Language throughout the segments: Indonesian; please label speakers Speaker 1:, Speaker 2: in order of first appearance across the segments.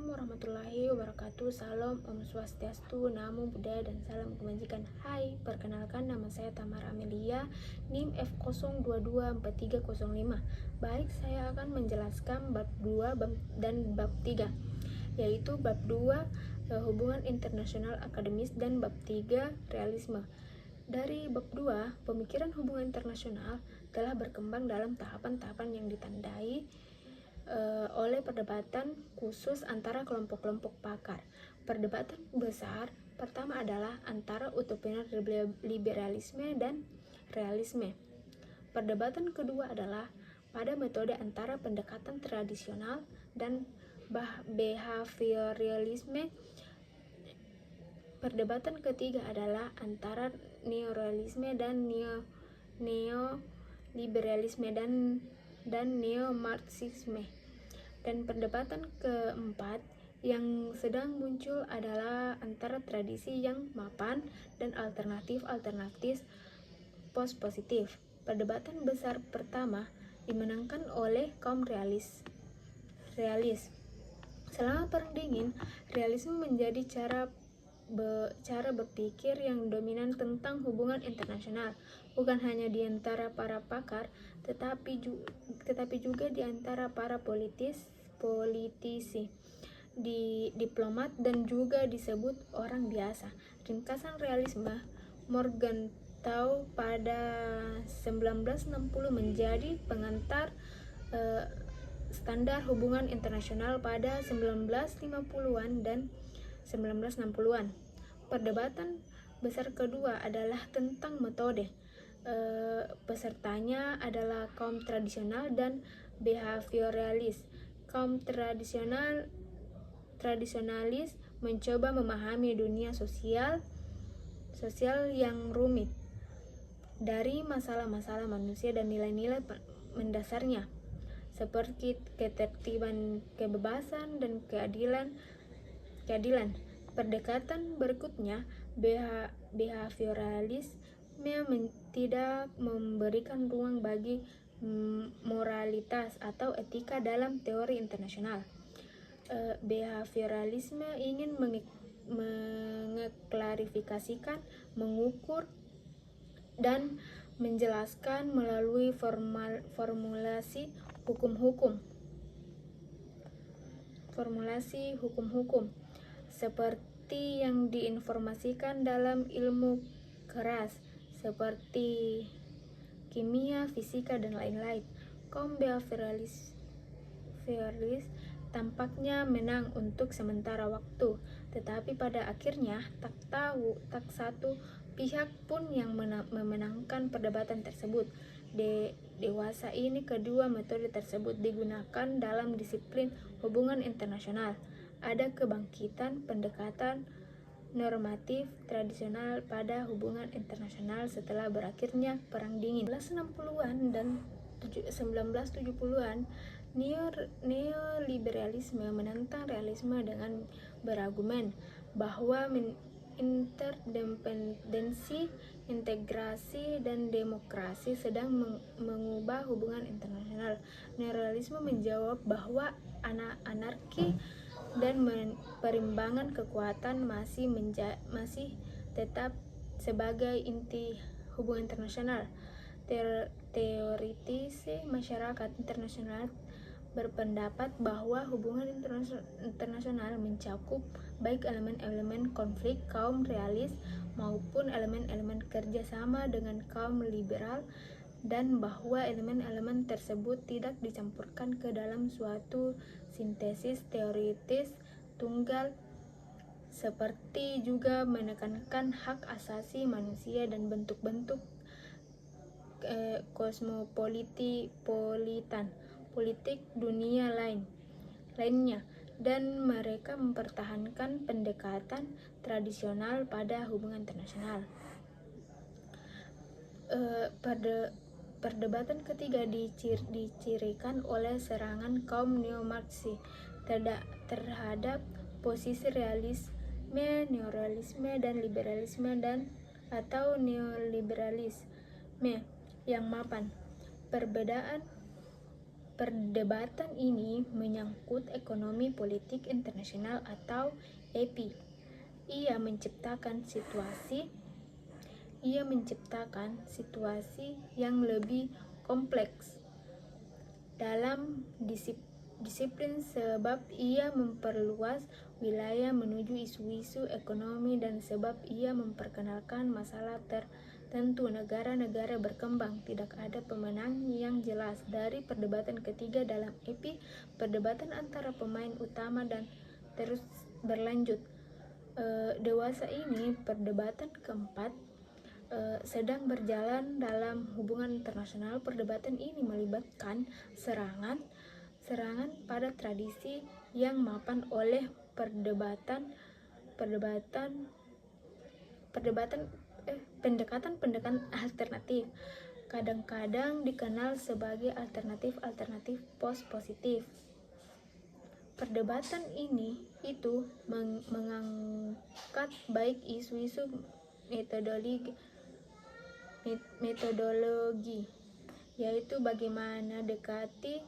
Speaker 1: Assalamualaikum warahmatullahi wabarakatuh. Salam, Om Swastiastu, Namo Buddhaya, dan salam kebajikan. Hai, perkenalkan nama saya Tamara Amelia, NIM F0224305. Baik, saya akan menjelaskan bab 2 dan bab 3, yaitu bab 2 hubungan internasional akademis dan bab 3 realisme. Dari bab 2, pemikiran hubungan internasional telah berkembang dalam tahapan-tahapan yang ditandai oleh perdebatan khusus antara kelompok-kelompok pakar. Perdebatan besar pertama adalah antara utopian liberalisme dan realisme. Perdebatan kedua adalah pada metode antara pendekatan tradisional dan behavioralisme. Perdebatan ketiga adalah antara neorealisme dan neoliberalisme dan neo-marxisme. Dan perdebatan keempat yang sedang muncul adalah antara tradisi yang mapan dan alternatif post-positif. Perdebatan besar pertama dimenangkan oleh kaum realis. Selama Perang Dingin, realisme menjadi cara berpikir yang dominan tentang hubungan internasional, bukan hanya di antara para pakar, tetapi juga di antara para politisi, diplomat, dan juga disebut orang biasa. Ringkasan realisme Morgenthau pada 1960 menjadi pengantar standar hubungan internasional pada 1950-an dan 1960-an. Perdebatan besar kedua adalah tentang metode. Pesertanya adalah kaum tradisional dan behavioralis. Kaum tradisionalis mencoba memahami dunia sosial yang rumit dari masalah-masalah manusia dan nilai-nilai mendasarnya seperti ketertiban, kebebasan, dan keadilan. Pendekatan berikutnya, behavioralisme tidak memberikan ruang bagi moralitas atau etika dalam teori internasional. Behavioralisme ingin mengklarifikasikan, mengukur, dan menjelaskan melalui formulasi hukum-hukum seperti yang diinformasikan dalam ilmu keras seperti kimia, fisika, dan lain-lain. Kaum behavioralist tampaknya menang untuk sementara waktu, tetapi pada akhirnya tak satu pihak pun yang memenangkan perdebatan tersebut. Dewasa ini kedua metode tersebut digunakan dalam disiplin hubungan internasional. Ada kebangkitan pendekatan normatif tradisional pada hubungan internasional setelah berakhirnya Perang Dingin. 1960-an dan 1970-an, neoliberalisme menentang realisme dengan berargumen bahwa interdependensi, integrasi, dan demokrasi sedang mengubah hubungan internasional. Neorealisme menjawab bahwa anarki dan perimbangan kekuatan masih tetap sebagai inti hubungan internasional. Teoritisi masyarakat internasional berpendapat bahwa hubungan internasional mencakup baik elemen-elemen konflik kaum realis maupun elemen-elemen kerjasama dengan kaum liberal, dan bahwa elemen-elemen tersebut tidak dicampurkan ke dalam suatu sintesis teoritis tunggal, seperti juga menekankan hak asasi manusia dan bentuk-bentuk kosmopolitan politik dunia lainnya, dan mereka mempertahankan pendekatan tradisional pada hubungan internasional. Perdebatan ketiga dicirikan oleh serangan kaum neo-Marxis terhadap posisi realisme, neorealisme, dan liberalisme atau neoliberalisme yang mapan. Perbedaan Perdebatan ini menyangkut ekonomi politik internasional atau EPI. Ia menciptakan situasi yang lebih kompleks dalam disiplin sebab ia memperluas wilayah menuju isu-isu ekonomi dan sebab ia memperkenalkan masalah tertentu negara-negara berkembang. Tidak ada pemenang yang jelas dari perdebatan ketiga dalam EPI. Perdebatan antara pemain utama dan terus berlanjut. Dewasa ini perdebatan keempat sedang berjalan dalam hubungan internasional. Perdebatan ini melibatkan serangan pada tradisi yang mapan oleh pendekatan alternatif, kadang-kadang dikenal sebagai alternatif post-positif. Perdebatan ini itu mengangkat baik isu-isu metodologi, yaitu bagaimana mendekati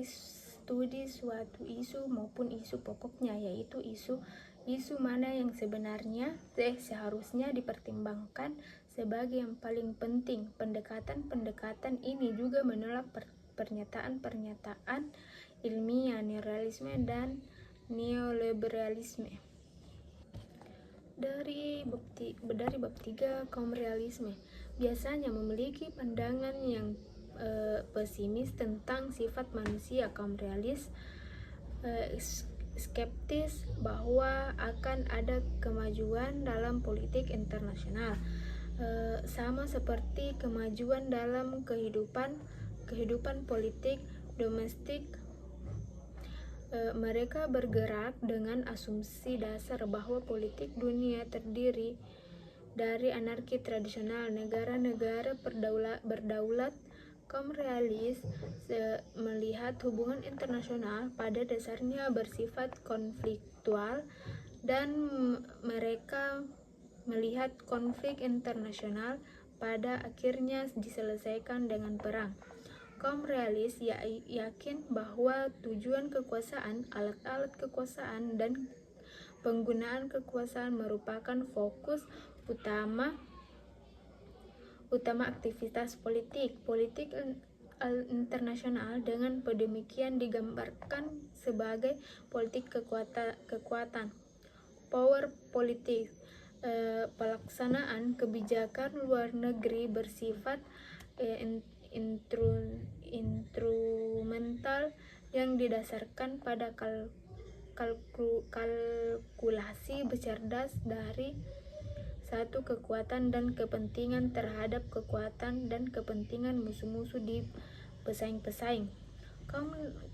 Speaker 1: studi suatu isu maupun isu pokoknya, yaitu isu mana yang sebenarnya seharusnya dipertimbangkan sebagai yang paling penting. Pendekatan ini juga menolak pernyataan ilmiah, neorealisme dan neoliberalisme. Dari bab 3, kaum realisme biasanya memiliki pandangan yang pesimis tentang sifat manusia. Kaum realis skeptis bahwa akan ada kemajuan dalam politik internasional, sama seperti kemajuan dalam kehidupan politik domestik. Mereka bergerak dengan asumsi dasar bahwa politik dunia terdiri dari anarki tradisional, negara-negara berdaulat. Kaum realis melihat hubungan internasional pada dasarnya bersifat konfliktual, dan mereka melihat konflik internasional pada akhirnya diselesaikan dengan perang. Kaum realis yakin bahwa tujuan kekuasaan, alat-alat kekuasaan, dan penggunaan kekuasaan merupakan fokus utama aktivitas politik internasional. Dengan demikian digambarkan sebagai politik kekuatan, power politik. Pelaksanaan kebijakan luar negeri bersifat instrumental yang didasarkan pada kalkulasi cerdas dari satu kekuatan dan kepentingan terhadap kekuatan dan kepentingan musuh-musuh di pesaing-pesaing.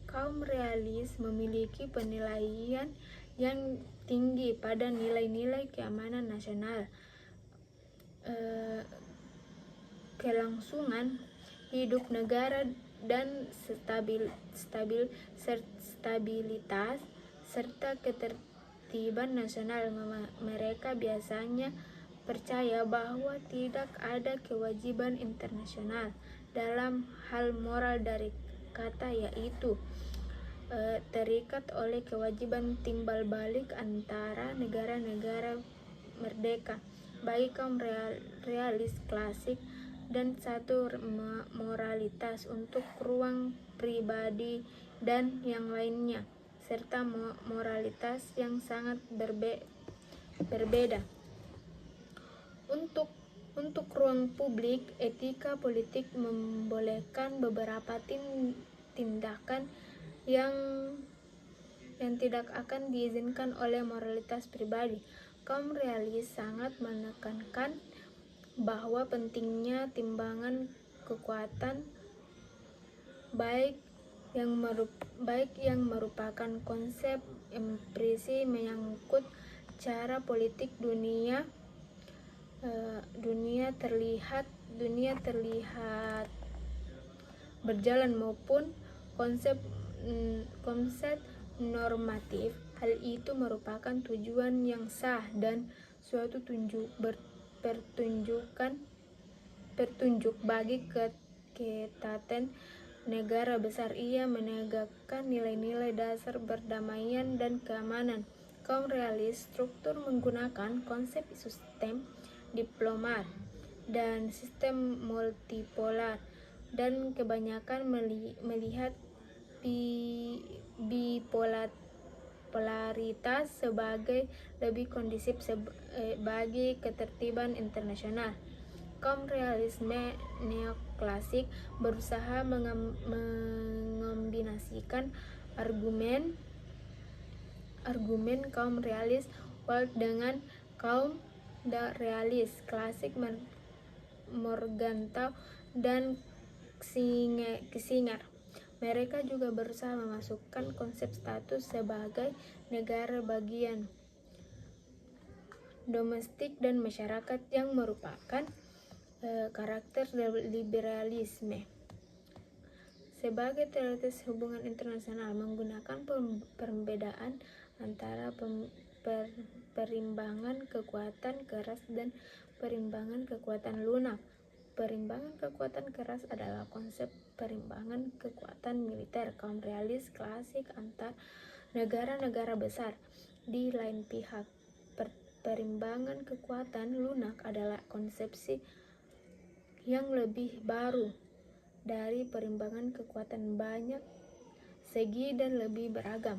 Speaker 1: Kaum realis memiliki penilaian yang tinggi pada nilai-nilai keamanan nasional, kelangsungan hidup negara, dan stabilitas serta ketertiban nasional. Mereka biasanya percaya bahwa tidak ada kewajiban internasional dalam hal moral dari kata, yaitu terikat oleh kewajiban timbal balik antara negara-negara merdeka. Bagi kaum realis klasik, dan satu moralitas untuk ruang pribadi dan yang lainnya, serta moralitas yang sangat berbeda. Untuk ruang publik, etika politik membolehkan beberapa tindakan yang tidak akan diizinkan oleh moralitas pribadi. Kaum realis sangat menekankan bahwa pentingnya timbangan kekuatan, baik yang merupakan konsep empiris menyangkut cara politik dunia terlihat berjalan, maupun konsep normatif. Hal itu merupakan tujuan yang sah dan suatu pertunjuk bagi ketatan negara besar. Ia menegakkan nilai-nilai dasar perdamaian dan keamanan. Kaum realis struktur menggunakan konsep sistem diplomat dan sistem multipolar, dan kebanyakan melihat bipolaritas sebagai lebih kondusif bagi ketertiban internasional. Kaum realisme neoklasik berusaha mengombinasikan argumen kaum realis Walt dengan kaum realis klasik Morgenthau dan Singer. Mereka juga berusaha memasukkan konsep status sebagai negara bagian domestik dan masyarakat yang merupakan karakter liberalisme. Sebagai teoritis hubungan internasional menggunakan perbedaan antara perimbangan kekuatan keras dan perimbangan kekuatan lunak. Perimbangan kekuatan keras adalah konsep perimbangan kekuatan militer kaum realis klasik antar negara-negara besar. Di lain pihak, perimbangan kekuatan lunak adalah konsepsi yang lebih baru dari perimbangan kekuatan banyak segi dan lebih beragam.